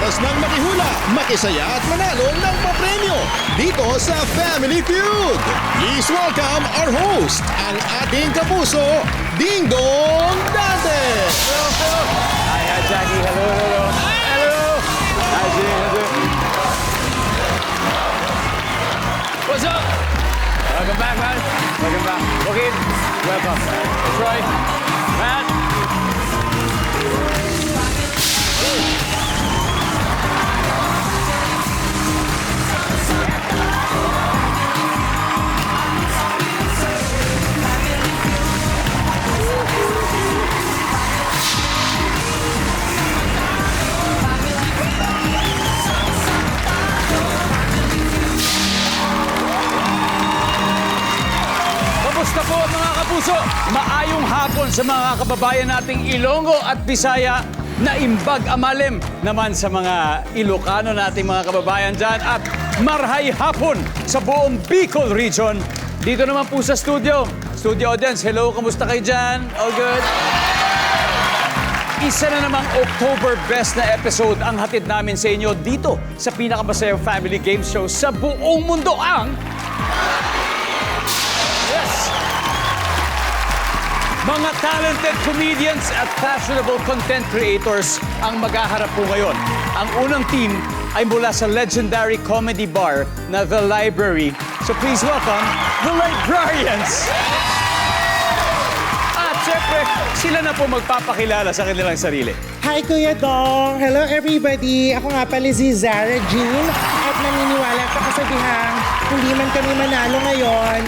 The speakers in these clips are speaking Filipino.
oras ng makihula, makisaya at manalo ng papremyo dito sa Family Feud. Please welcome our host, ang ating kapuso, Ding Dong Dante. Hi, Jackie. Hello. Hi, Jing. What's up? Welcome back, man. Welcome back. Okay, welcome. Troy, Matt. Kamusta po mga kapuso? Maayong hapon sa mga kababayan nating Ilonggo at Bisaya na imbag amalim naman sa mga Ilocano nating mga kababayan dyan at marhay hapon sa buong Bicol region. Dito naman po sa studio audience, hello, kamusta kayo dyan? All good? Isa na namang October best na episode ang hatid namin sa inyo dito sa pinakamasayang family game show sa buong mundo ang... Mga talented comedians at fashionable content creators ang maghaharap po ngayon. Ang unang team ay mula sa legendary comedy bar na The Library. So please welcome The Librarians! At syempre, sila na po magpapakilala sa kanilang sarili. Hi, Kuya Dong! Hello, everybody! Ako nga pala si Zara Jean at naniniwala sa kasabihang hindi man kami manalo ngayon,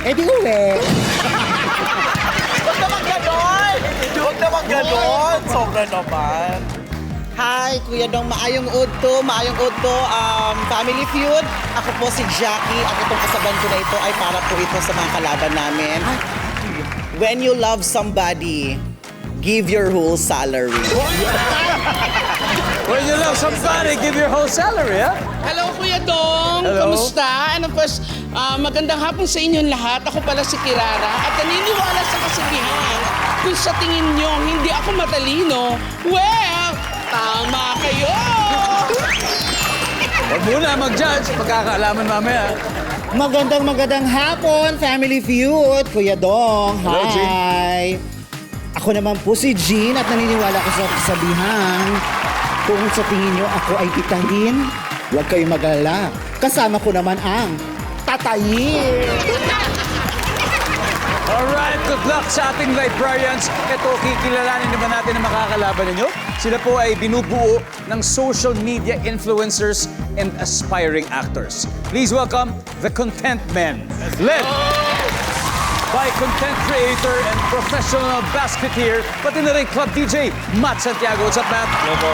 edi uwi. Huwag naman ganon! Sobra naman. Hi, Kuya Dong, maayong udto, Family Feud. Ako po si Jackie at itong kasaban ko na ito ay para po ito sa mga kalaban namin. When you love somebody, give your whole salary. When you love somebody, give your whole salary, ha? Hello, Kuya Dong! Hello. Kamusta? And of course, magandang hapon sa inyong lahat. Ako pala si Kirara at naniniwala sa kasabihan kung sa tingin nyo hindi ako matalino, well, tama kayo! Huwag muna mag-judge, pagkakaalaman mamaya. Magandang hapon, Family Feud. Kuya Dong, Hello, hi! Ako naman po si Jean at naniniwala ko sa kasabihan kung sa tingin nyo ako ay pitahin, huwag kayong mag-alala. Kasama ko naman ang tatayin. Alright, good luck sa ating librarians. Ito, kikilalanin naman natin ang makakalaban ninyo. Sila po ay binubuo ng social media influencers and aspiring actors. Please welcome the Content Men, led by content creator and professional basketeer, pati na rin club DJ, Matt Santiago. What's up, Matt? Hello po.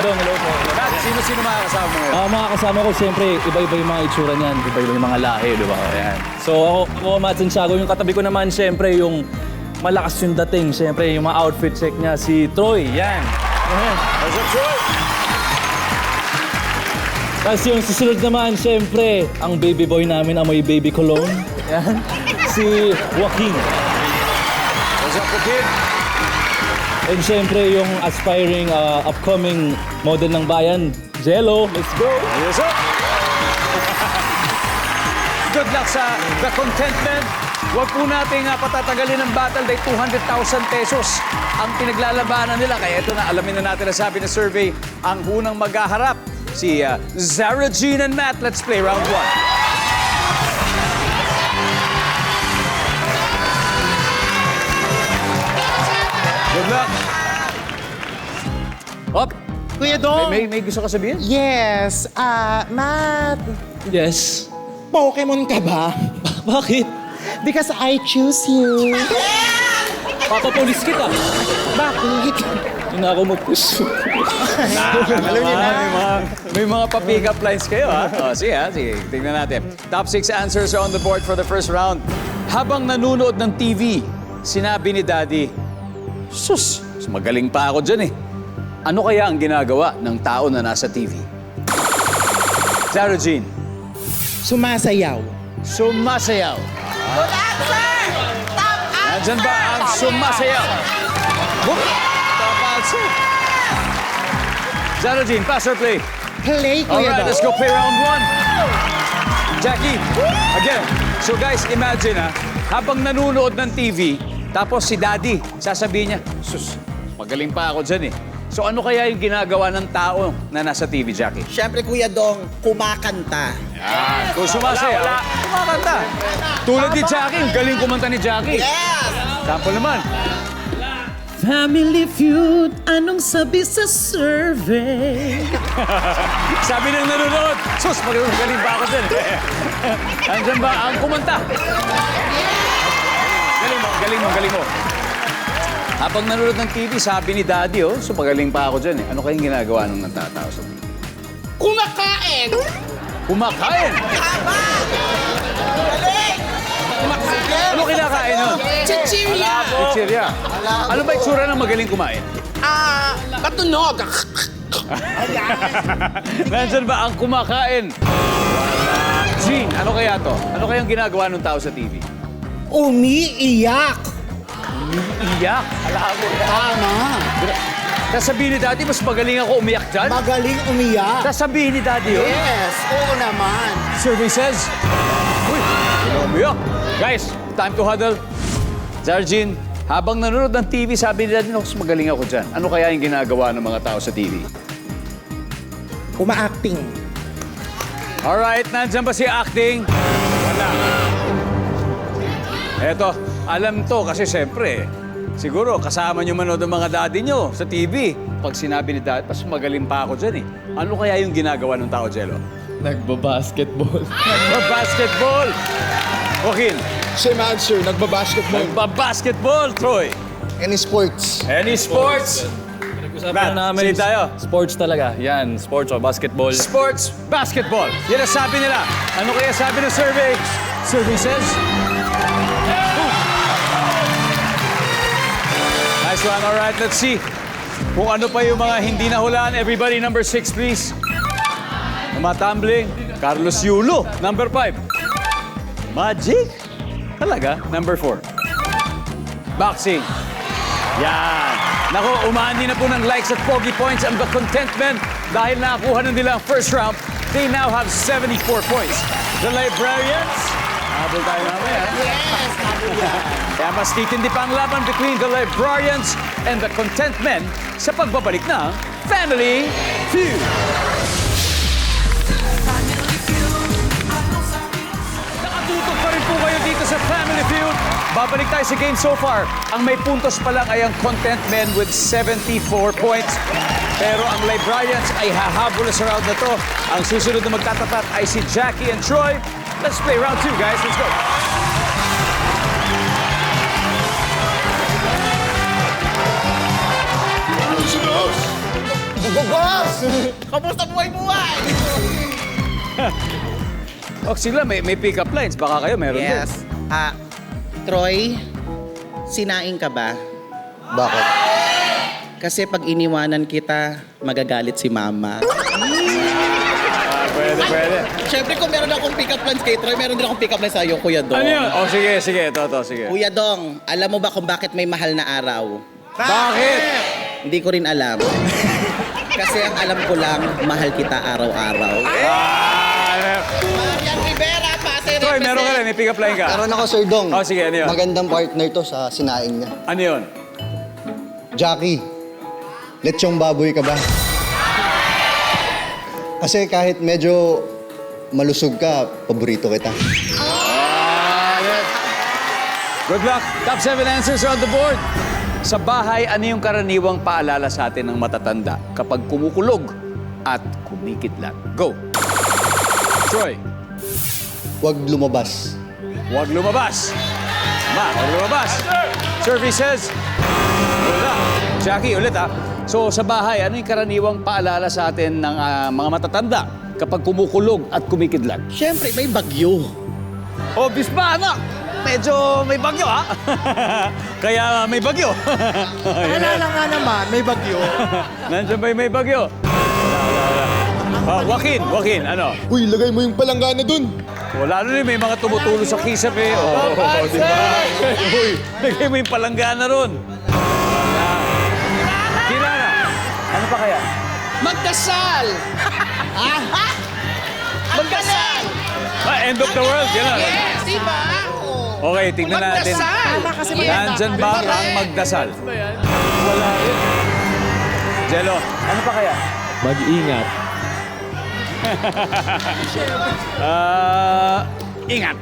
Hello po. Matt, sino makakasama mo ngayon? Mga kasama ko, siyempre, iba-iba yung mga itsura niyan. Iba-iba yung mga lahi, di ba? Ayan. So, ako, Matt Santiago, yung katabi ko naman, siyempre, yung malakas yung dating. Siyempre, yung mga outfit check niya, si Troy. Yan. Ayan. What's up, Troy? Tapos yung susunod naman, siyempre, ang baby boy namin, amoy baby cologne. Yan. Si Joaquin. What's up, kid? And siyempre, yung aspiring, upcoming model ng bayan, Jello. Let's go! Yes, sir. Good luck sa The Contentment. Huwag po nating patatagalin ng battle dahil 200,000 pesos ang pinaglalabanan nila. Kaya ito na, alamin na natin na sabi ng survey, ang unang maghaharap, si Zara Jean and Matt. Let's play round 1. Good luck. Up. Kuya Dong! May gusto ka sabihin? Yes, Matt, Yes. Pokemon ka ba? Bakit? Because I choose you. Papapulis kita. Bakit? Hindi na ako mag-push. Alam niyo na, may mga pa-pick up lines kayo, ha? O, sige, tingnan natin. Top 6 answers are on the board for the first round. Habang nanonood ng TV, sinabi ni Daddy, sus, magaling pa ako dyan eh. Ano kaya ang ginagawa ng tao na nasa TV? Zara Jean. Sumasayaw. Sumasayaw. Good answer! Top answer! Nandyan ba ang sumasayaw? Top answer. Zara Jean, pass or play? Play, All Kuya right, Dong. let's go play round 1. Jackie, again. So guys, imagine habang nanonood ng TV, tapos si Daddy, sasabihin niya, sus, magaling pa ako dyan eh. So ano kaya yung ginagawa ng tao na nasa TV, Jackie? Siyempre, Kuya Dong, kumakanta. Kung sumasayaw, kumakanta. Tulad ni Jackie, ang galing kumanta ni Jackie. Yes! Sample naman. Family Feud, anong sabi sa survey? Sabi ng nanonood, sus, magaling ba ako dyan? Andiyan ba ang kumanta? Galing mo. Habang nanonood ng TV, sabi ni Daddy, so magaling pa ako dyan eh. Ano kayong ginagawa nung natatao sa TV? Kumakain! Kumakain! Ano kinakain nun? Chichirya! Chichirya. Ano ba itsura ng magaling kumain? Matunog! Nandyan ba ang kumakain? Jean, ano kaya to? Ano kayang ginagawa ng tao sa TV? Umiiyak. Iyak. Tama. Sasabihin ni Daddy, mas magaling ako umiyak dyan? Magaling umiyak. Sasabihin ni Daddy yun? Yes, oo naman. Survey says, uy, umiyak. Guys, time to huddle. Zarjin, habang nanonood ng TV, sabi ni Daddy, mas magaling ako dyan. Ano kaya yung ginagawa ng mga tao sa TV? Uma-acting. Alright, nandyan ba si acting? Wala. Eto, alam to kasi siyempre, siguro kasama nyo manood ng mga daddy nyo sa TV. Pag sinabi ni Daddy, mas magaling pa ako dyan eh. Ano kaya yung ginagawa ng tao, Jello? Nagbabasketball. Nagbabasketball! Joaquin, Same answer, nagbabasketball. nagbabasketball, Troy. Any sports? Any sports? Usapan na namin. Sige tayo. Sports talaga. Yan, sports o basketball. Sports, basketball. Yan ang sabi nila. Ano kaya sabi ng survey? Survey says... Nice one. All right, let's see. Kung ano pa yung mga hindi nahulaan. Everybody, number 6, please. Tumatambling. Carlos Yulo, number 5. Magic? Talaga? Number 4. Boxing. Yan. Naku, umani na po ng likes at pogi points ang The Contentment dahil nakakuha na nila ang first round. They now have 74 points. The Librarians, habol tayo mamaya. Yes, habol yan. Kaya mas titindi pa ang laban between The Librarians and The Contentment sa pagbabalik ng Family Feud. Nakatutok pa rin po kayo dito sa Family Feud. Babalik tayo sa game so far. Ang may puntos pa lang ay ang Contentment with 74 points. Pero ang Librarians ay hahabol na sa round na to. Ang susunod na magtatapat ay si Jackie and Troy. Let's play round 2, guys. Let's go. Kamusta buhay-buhay? Oh, sila may pick-up lines. Baka kayo meron din. Yes. Troy, sinaing ka ba? Bakit? Kasi pag iniwanan kita, magagalit si Mama. Pwede. Siyempre, kung meron akong pick-up lines kay Troy, meron din akong pick-up lines sa'yo, Kuya Dong. Ano yun? Oh, sige. Ito, sige. Kuya Dong, alam mo ba kung bakit may mahal na araw? Bakit? Hindi ko rin alam. Kasi ang alam ko lang, mahal kita araw-araw. Marian Rivera, Pasay Troy, meron ka rin. May pick-up line ka. Meron ako, Sir Dong. Oh, sige, ano yun? Magandang partner to sa sinaing niya. Ano yun? Jackie, lechong baboy ka ba? Kasi kahit medyo malusog ka, paborito kita. Good luck. Top 7 answers are on the board. Sa bahay, ano yung karaniwang paalala sa atin ng matatanda kapag kumukulog at kumikidlat? Go. Troy, Huwag lumabas. huwag lumabas. Huwag lumabas. Survey says, wala. Jackie, ulit So, sa bahay, ano yung karaniwang paalala sa atin ng mga matatanda kapag kumukulog at kumikidlat? Siyempre, may bagyo. Obvious ba, anak? Medyo may bagyo, Kaya may bagyo. Alala nga naman, may bagyo. Nandiyan ba yung may bagyo? Joaquin, ano? Uy, lagay mo yung palanggana dun. Wala na rin, may mga tumutulo sa kisap eh. Di ba? Uy, lagay mo yung palanggana ron. Kilala, ano pa kaya? Magdasal! Magdasal! End of the world, yan na. Yes, di ba? Okay, tignan natin. Magdasal! Nandyan ba ang magdasal? Wala rin. Jello, ano pa kaya? Mag-ingat. Ingat.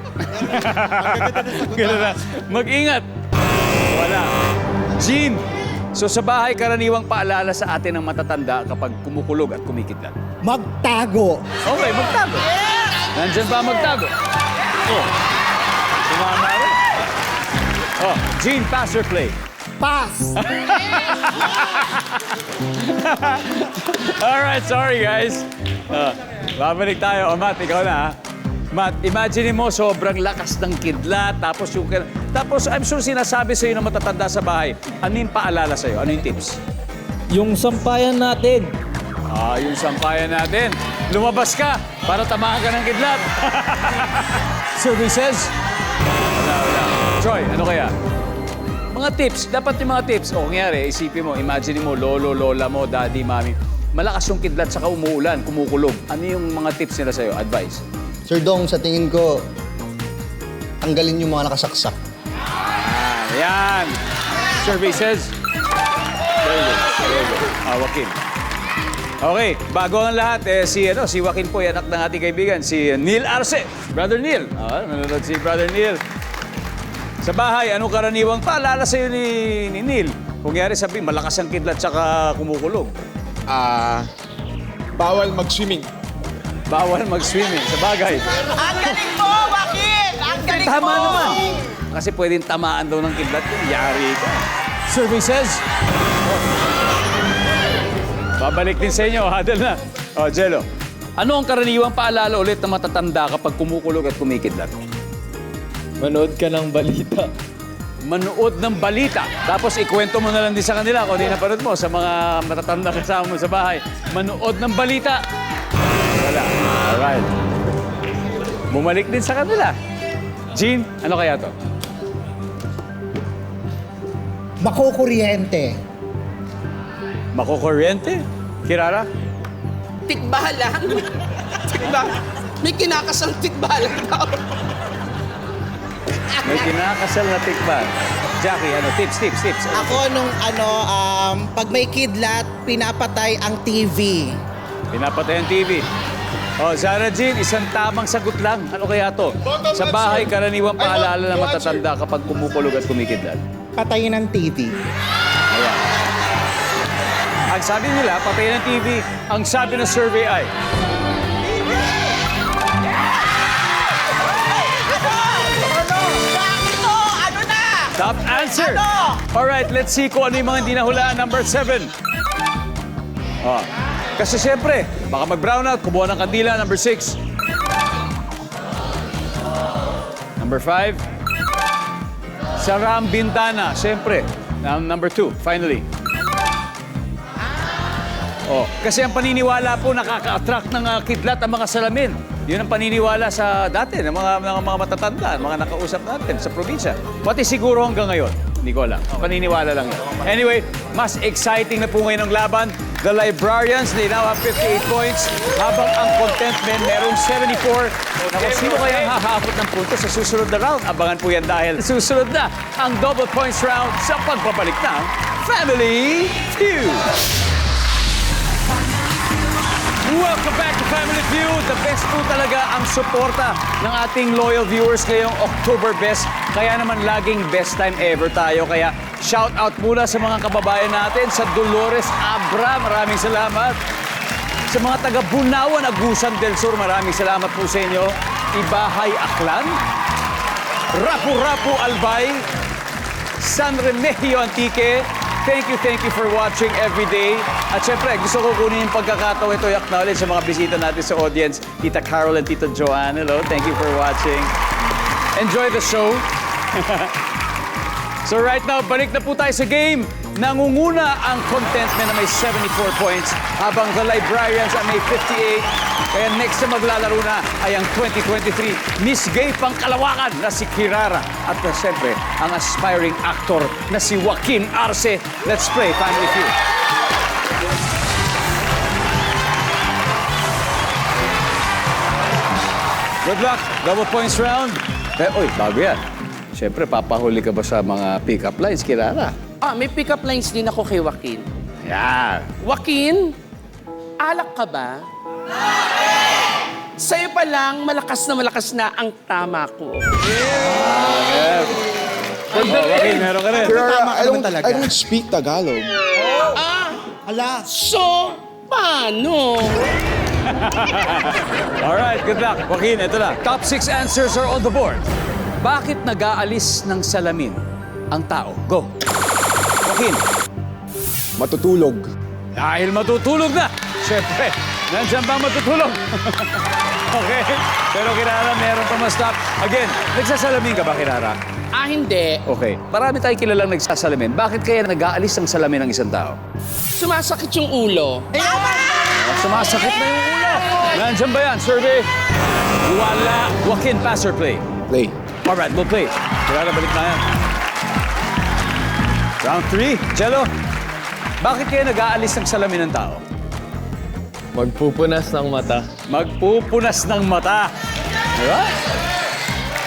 Ganun na. Mag-ingat. Wala. Jean, so sa bahay karaniwang paalala sa atin ng matatanda kapag kumukulog at kumikidlat. Magtago. Okay, magtago. Nandyan ba magtago? Oh. Sumama rin. Oh, Jean, pass or play? Pass. Alright, sorry guys. Babalik tayo. Matt, ikaw na ha. Matt, imagine mo sobrang lakas ng kidlat, tapos I'm sure sinasabi sa'yo ng matatanda sa bahay. Ano yung paalala sa'yo? Ano yung tips? Yung sampayan natin. Yung sampayan natin. Lumabas ka para tamahan ka ng kidlat. Services? Wala. Troy, ano kaya? Mga tips. Dapat yung mga tips. O, kunyari, isipin mo, imagine mo, lolo, lola mo, daddy, mami. Malakas yung kidlat, saka umuulan, kumukulog. Ano yung mga tips nila sa'yo? Advice? Sir Dong, sa tingin ko, tanggalin yung mga nakasaksak. Yan. Services? Very good. Joaquin. Okay, bago ang lahat, si Joaquin po, anak ng ating kaibigan, si Neil Arce. Brother Neil. Nanonood si Brother Neil. Sa bahay, anong karaniwang paalala sa'yo ni Neil? Kung yari sabihin, malakas ang kidlat tsaka kumukulog. Bawal mag-swimming. Bawal mag-swimming. Sa bagay. Ang galing mo, Joaquin! Ang galing mo! Tama naman. Kasi pwedeng tamaan daw ng kidlat yun. Yari ka. Services? Babalik din sa inyo. Hadal na. Jello. Ano ang karaniwang paalala ulit na matatanda kapag kumukulog at kumikidlat? Manood ka ng balita. Manood ng balita. Tapos ikwento mo na lang din sa kanila kung di napanood mo sa mga matatanda kasama mo sa bahay. Manood ng balita. Wala. Alright. Bumalik din sa kanila. Jean, ano kaya to? Makukuryente. Makukuryente? Kirara? Tikba lang. Tikba. May kinakasang tikba lang daw. May kinakasal na tikban. Jackie, tips. Ako pag may kidlat, pinapatay ang TV. Pinapatay ang TV. Zara Jean, isang tamang sagot lang. Ano kaya to? Sa bahay, karaniwang paalala na matatanda kapag kumukulog at kumikidlat. Patayin ang TV. Ayan. Ang sabi nila, patayin ang TV. Ang sabi ng survey ay... Top answer! Alright, let's see kung ano yung mga hindi nahulaan. Number 7. Kasi siyempre, baka mag-brown out, kumuha ng kandila. Number 6. Number 5. Sara ang bintana. Siyempre. Number 2, finally. Kasi ang paniniwala po nakaka-attract ng kidlat ang mga salamin. Yun ang paniniwala sa dati ng mga matatanda, mga nakausap natin sa probinsya. Pati siguro hanggang ngayon. Hindi ko alam. Paniniwala lang yun. Anyway, mas exciting na po ngayon ang laban. The Librarians, they now have 58 points. Habang ang Contentment merong 74. Sino kaya ang hahakot ng punto sa susunod na round? Abangan po yan dahil susunod na ang double points round sa pagbabalik ng Family Feud. Welcome back to Family Feud. The best po talaga ang suporta ng ating loyal viewers ngayong October Best. Kaya naman laging best time ever tayo. Kaya shout out muna sa mga kababayan natin sa Dolores Abra. Maraming salamat. Sa mga taga Bunawan, Agusan del Sur, maraming salamat po sa inyo. Ibahay Aklan, Rapu-Rapu Albay, San Remigio Antique. Thank you for watching every day. At syempre, gusto ko kunin yung pagkakataon ito i-acknowledge sa mga bisita natin sa audience. Tita Carol and Tita Joanne, hello. Thank you for watching. Enjoy the show. So right now, balik na po tayo sa game. Nangunguna ang Contentment na may 74 points habang the Librarians ay may 58. Kaya next na maglalaro na ay ang 2023 Miss Gay Pangkalawakan na si Kirara. At siyempre, ang aspiring actor na si Joaquin Arce. Let's play Family Feud. Good luck. Double points round. Oy, bago yan. Siyempre, papahuli ka ba sa mga pick-up lines, Kirara? May pick-up lines din ako kay Joaquin. Yan. Joaquin, alak ka ba? Sa'yo pa lang, malakas na ang tama ko. Okay, meron ka rin. Tama ka naman talaga. I don't speak Tagalog. Hala. So, paano? Alright, good luck. Joaquin, ito na. Top 6 answers are on the board. Bakit nag-aalis ng salamin ang tao? Go. Joaquin. Matutulog. Dahil matutulog na. Siyempre, nandiyan ba ang matutulog? Okay. Pero Kirara, meron pa mas top. Again, nagsasalamin ka ba, Kirara? Hindi. Okay. Marami tayong kilalang nagsasalamin. Bakit kaya nag-aalis ng salamin ng isang tao? Sumasakit yung ulo. Sumasakit na yung ulo. Nandiyan ba yan? Survey? Wala. Joaquin, pass or play? Play. Alright, we'll play. Kirara, balik na yan. Round 3. Jello, bakit kaya nag-aalis ng salamin ng tao? Magpupunas ng mata. Magpupunas ng mata. Diba?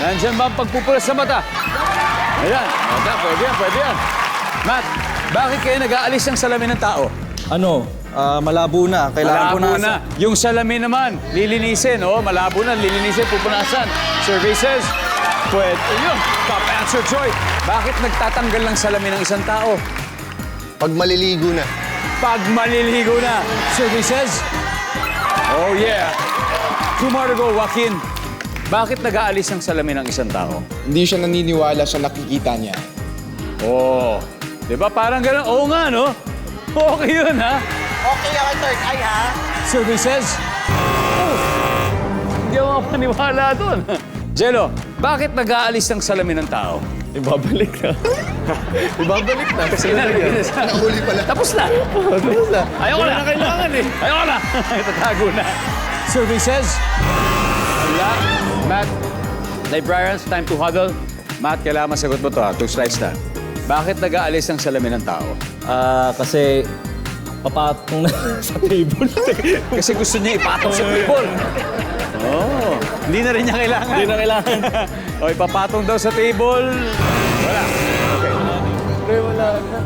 Nandiyan ba ang pagpupunas ng mata? Ayan. Pwede yan, pwede yan. Matt, bakit kaya nag-aalis ng salamin ng tao? Ano? Malabo na. Kailangan Malabo na. Yung salamin naman, lilinisin. Oh, malabo na, lilinisin, pupunasan. Survey says, pwede. Yun, top answer, Joy. Bakit nagtatanggal ng salamin ng isang tao? Pag maliligo na. Pag maliligo na. Survey says, oh yeah. 2 more to go, Joaquin. Bakit nag-aalis ng salamin ng isang tao? Hindi siya naniniwala sa nakikita niya. Oh, di ba parang gano'n? Oo nga, no? Okay yun, ha? Okay ako, third eye, ha? Survey says, oh, hindi ako makapaniwala doon. Jello, bakit nag-aalis ng salamin ng tao? Ibabalik na. Ibabalik na. Kasi Nakahuli pala. Tapos na. Tapos na. Ayoko na. Kailangan eh. Ayoko na. Tatago na. Survey says, wala. Matt, librarians, time to huddle. Matt, kailangan masagot mo to, ha? 2 strikes na. Bakit nag-aalis ng salamin ng tao? Kasi papatong na sa table. Kasi gusto niya ipatong sa table. Oh, hindi na rin niya kailangan. Hindi na kailangan. O, ipapatong daw sa table. Wala. Okay. Pre, wala na.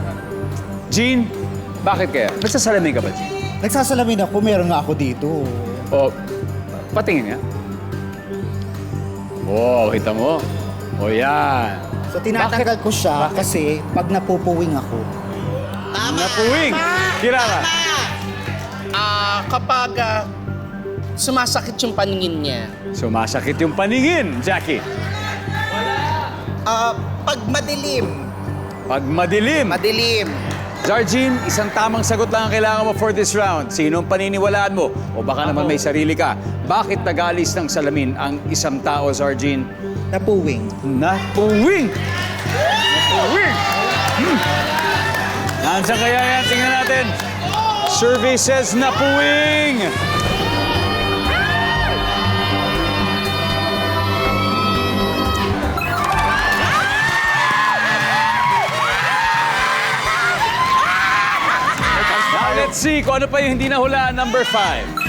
Jean, bakit kaya? Nagsasalamin ka ba, Jean? Nagsasalamin ako, meron nga ako dito. O, patingin nga. Oh, kita mo. O, yan. So tinatanggal ko siya kasi pag napupuwing ako. Napuwing. Kirara. Kapag sumasakit yung paningin niya. Sumasakit yung paningin, Jackie. Pag madilim. Pag madilim. Madilim. Zargin, isang tamang sagot lang ang kailangan mo for this round. Sinong paniniwalaan mo? O baka naman may sarili ka. Bakit nag-aalis ng salamin ang isang tao, Zargin? Napuwing. Napuwing! Napuwing! Nandiyan kaya yan? Tingnan natin. Survey says napuwing! Now, let's see kung ano pa yung hindi nahulaan. Number 5.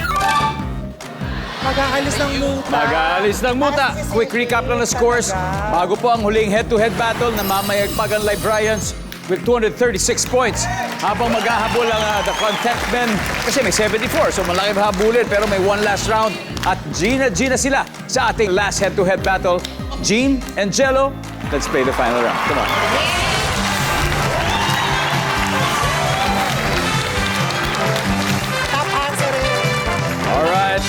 Mag-aalis ng muta. Mag-aalis ng muta. Quick recap lang ng scores. Bago po ang huling head-to-head battle na mamayagpag ang Librarians with 236 points. Habang maghahabol ang the contentment, kasi may 74, so malaki habulin, pero may one last round. At Gina sila sa ating last head-to-head battle. Jean and Jello, let's play the final round. Come on. Alright.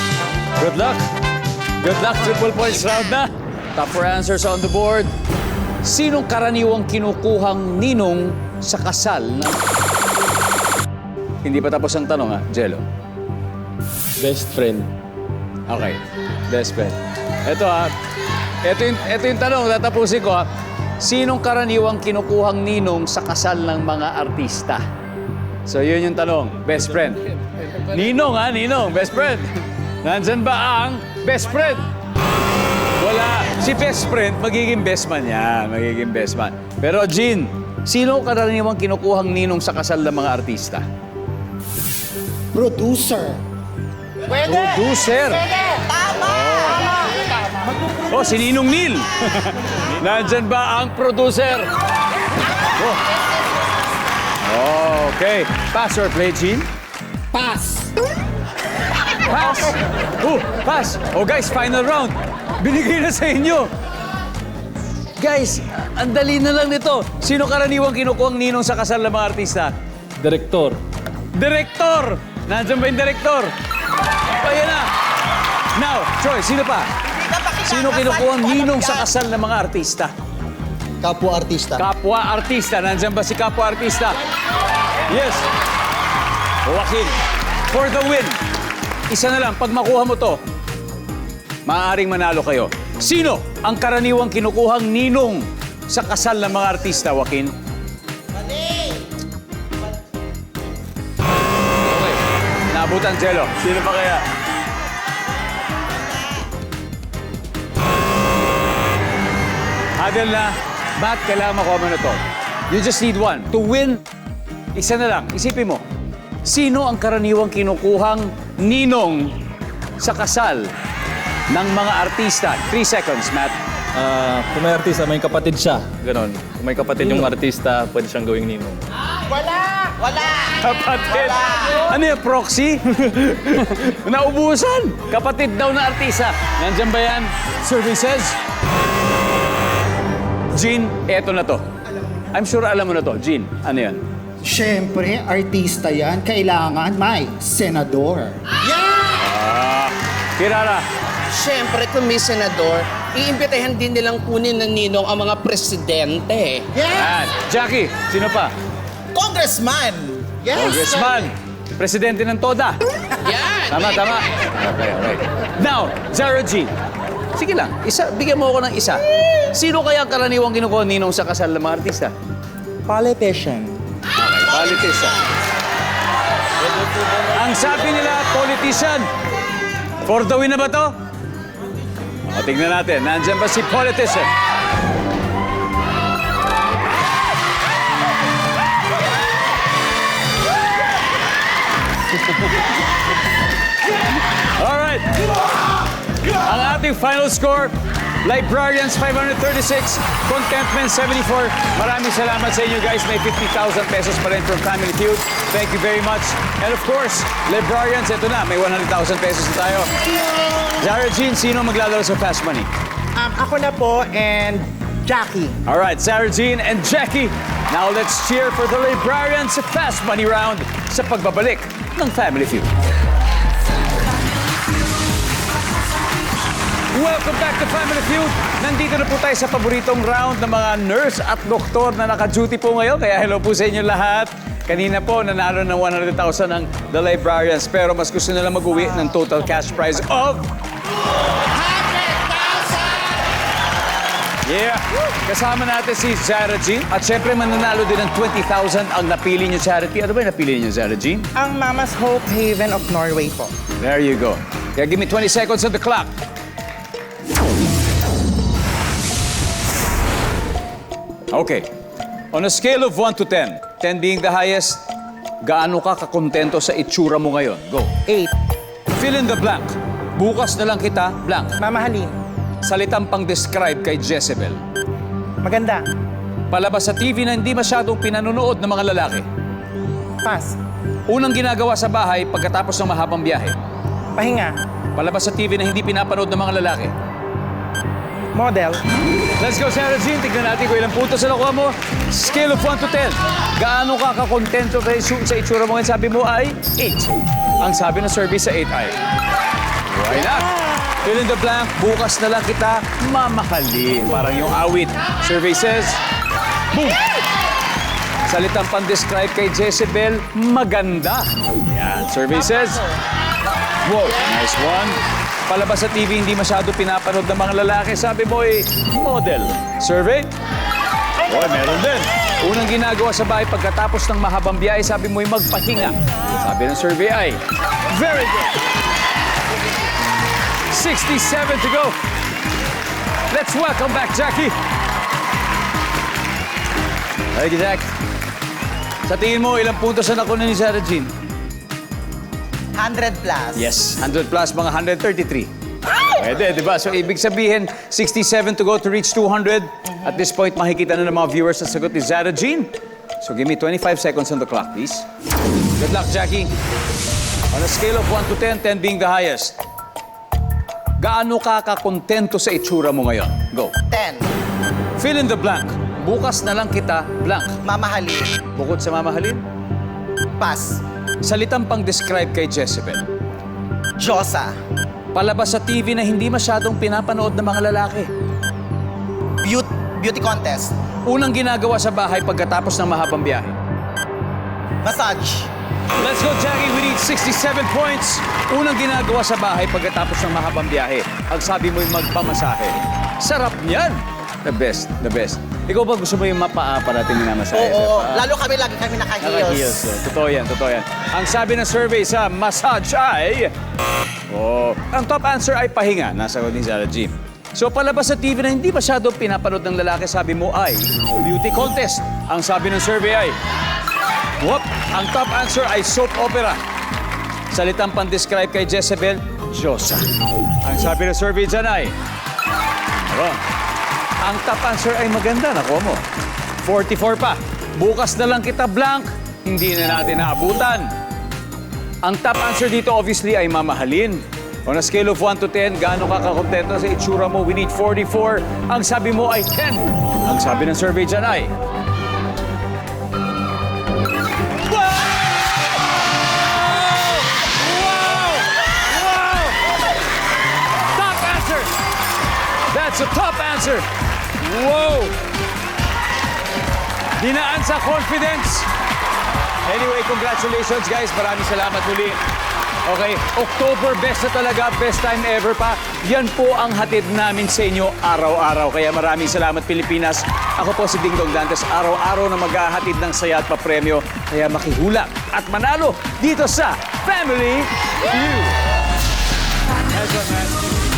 Good luck. Good luck. Triple points round na. Top 4 answers on the board. Sinong karaniwang kinukuhang ninong sa kasal na... Hindi pa tapos ang tanong, ha, Jello? Best friend. Okay. Best friend. Ito, ha. Ito yung tanong. Tatapusin ko, ha. Sinong karaniwang kinukuhang ninong sa kasal ng mga artista? So, yun yung tanong. Best friend. Ninong, ha? Ninong. Best friend. Nandyan ba ang best friend? Wala. Si best friend, magiging best man yan. Magiging best man. Pero, Jean, sino karaniwang kinukuhang ninong sa kasal ng mga artista? Producer. Pwede. Producer. Tama. Oh, si Ninong Neil. Nandyan ba ang producer? Oh. Okay. Pass or play, Gene? Pass! Pass! Pass! Oh, guys, final round. Binigay na sa inyo. Guys, ang dali na lang nito. Sino karaniwang kinukuha ang ninong sa kasal ng mga artista? Direktor. Direktor! Nandiyan ba yung direktor? Ayan na. Now, Troy, sino pa? Sino kinukuha ang ninong sa kasal ng mga artista? Kapwa artista. Kapwa artista. Nandiyan ba si kapwa artista? Yes. Joaquin, for the win. Isa na lang, pag makuha mo to, maaaring manalo kayo. Sino ang karaniwang kinukuhang ninong sa kasal ng mga artista, Joaquin? Okay. Naabutan, Jello. Sino pa kaya? Hadel na. Ba't kailangan makuha mo na to? You just need one. To win, isa na lang. Isipin mo. Sino ang karaniwang kinukuhang ninong sa kasal ng mga artista? 3 seconds, Matt. Kung may artista, may kapatid siya. Ganon. Kung may kapatid yung artista, pwede siyang gawing ninong. Wala! Kapatid. Ano yung proxy? Naubusan. Kapatid daw na artista. Nandyan ba yan? Services? Gene, eto na to. I'm sure alam mo na to. Gene, ano yan? Siyempre, artista yan. Kailangan may senador. Kirara. Siyempre, kung may senador, iimbitahan din nilang kunin ng ninong ang mga presidente. Yan. Jackie, sino pa? Congressman! Yes! Congressman. Presidente ng TODA. Yan! Tama. Okay. Now, Zara G. Sige lang, bigyan mo ako ng isa. Sino kaya ang karaniwang kinukuha ninong sa kasal ng mga artista? Politician. Okay, politician. Ang sabi nila, politician. For the win na ba to? O, tingnan natin. Nandyan ba si politician? Alright. Ang ating final score, Librarians 536, Contentment 74. Maraming salamat sa inyo guys. May 50,000 pesos pa rin from Family Feud. Thank you very much. And of course, Librarians, ito na. May 100,000 pesos na tayo. Zara Jean, sino maglalaro sa Fast Money? Ako na po and Jackie. Alright, Sarah Jean and Jackie. Now let's cheer for the Librarians sa Fast Money Round sa pagbabalik ng Family Feud. Welcome back to Family Feud. Nandito na po tayo sa paboritong round ng mga nurse at doktor na naka-duty po ngayon. Kaya hello po sa inyo lahat. Kanina po, nanalo ng 100,000 ng The Librarians. Pero mas gusto nila mag-uwi ng total cash prize of... 100,000! Yeah! Kasama natin si Zara Jean. At syempre, mananalo din ng 20,000 ang napili niyo charity. Ano ba yung napili niyo, Zara Jean? Ang Mama's Hope Haven of Norway po. There you go. Kaya give me 20 seconds on the clock. Okay. On a scale of 1 to 10, 10 being the highest, gaano ka kakontento sa itsura mo ngayon? Go. 8. Fill in the blank. Bukas na lang kita, blank. Mamahalin. Salitang pang-describe kay Jezebel. Maganda. Palabas sa TV na hindi masyadong pinanunood ng mga lalaki. Pass. Unang ginagawa sa bahay pagkatapos ng mahabang biyahe. Pahinga. Palabas sa TV na hindi pinapanood ng mga lalaki. Model. Let's go, Sarah Jean. Tignan natin kung ilang puntos na nakuha mo. Scale of 1 to 10. Gaano ka kakontento sa itsura mo ngayon? Sabi mo ay 8. Ang sabi ng survey sa 8 ay... Why not? Fill in the blank. Bukas na lang kita mamahalin. Parang yung awit. Survey says... Boom! Salitang pan-describe kay Jezebel, maganda. Yan. Survey says... Wow, nice one. Palabas sa TV, hindi masyado pinapanood ng mga lalaki. Sabi mo model. Survey? Boy, meron din. Unang ginagawa sa bahay pagkatapos ng mahabang biyahe, sabi mo magpahinga. Sabi ng survey ay, very good. 67 to go. Let's welcome back, Jackie. Hey, Jack. Sa tingin mo, ilang puntos na nakuha ni Sarah Jean? 100 plus. Yes, 100 plus, mga 133. Pwede, di ba? So, ibig sabihin, 67 to go to reach 200. At this point, makikita na ng mga viewers sa sagot ni Zara Jean. So, give me 25 seconds on the clock, please. Good luck, Jackie. On a scale of 1 to 10, 10 being the highest. Gaano ka kakontento sa itsura mo ngayon? Go. 10. Fill in the blank. Bukas na lang kita, blank. Mamahalin. Bukod sa mamahalin, Pass. salitang pang-describe kay Jezebel. Diyosa. Palabas sa TV na hindi masyadong pinapanood ng mga lalaki. Beauty contest. Unang ginagawa sa bahay pagkatapos ng mahabang biyahe. Massage. Let's go, Jackie. We need 67 points. Unang ginagawa sa bahay pagkatapos ng mahabang biyahe. Ang sabi mo yung magpamasahe. Sarap niyan. The best, the best. Ikaw ba gusto mo yung mapaa para natin minamasahe? Oo. Lalo lagi kami Naka-heels. naka-heels. Totoo yan, totoo yan. Ang sabi ng survey sa massage ay... ang top answer ay pahinga. Nasagot ni Zara G. So palabas sa TV na hindi masyadong pinapanood ng lalaki, sabi mo ay beauty contest. Ang sabi ng survey ay... Ang top answer ay soap opera. Salitang pan-describe kay Jezebel, Diyosa. Ang sabi ng survey dyan ay... Ang top answer ay maganda, nakuha mo. 44 pa. Bukas na lang kita blank, hindi na natin naabutan. Ang top answer dito obviously ay mamahalin. On a scale of 1 to 10, gaano ka kakontento sa itsura mo? We need 44. Ang sabi mo ay 10. Ang sabi ng survey dyan ay... Top answer! That's a top answer! Whoa! Dinaan sa confidence. Anyway, congratulations guys. Maraming salamat muli. Okay, October best na talaga, best time ever pa. Yan po ang hatid namin sa inyo araw-araw. Kaya maraming salamat Pilipinas. Ako po si Dingdong Dantes, araw-araw na maghahatid ng saya at papremyo. Kaya makihula at manalo dito sa Family Feud. Nice one, man.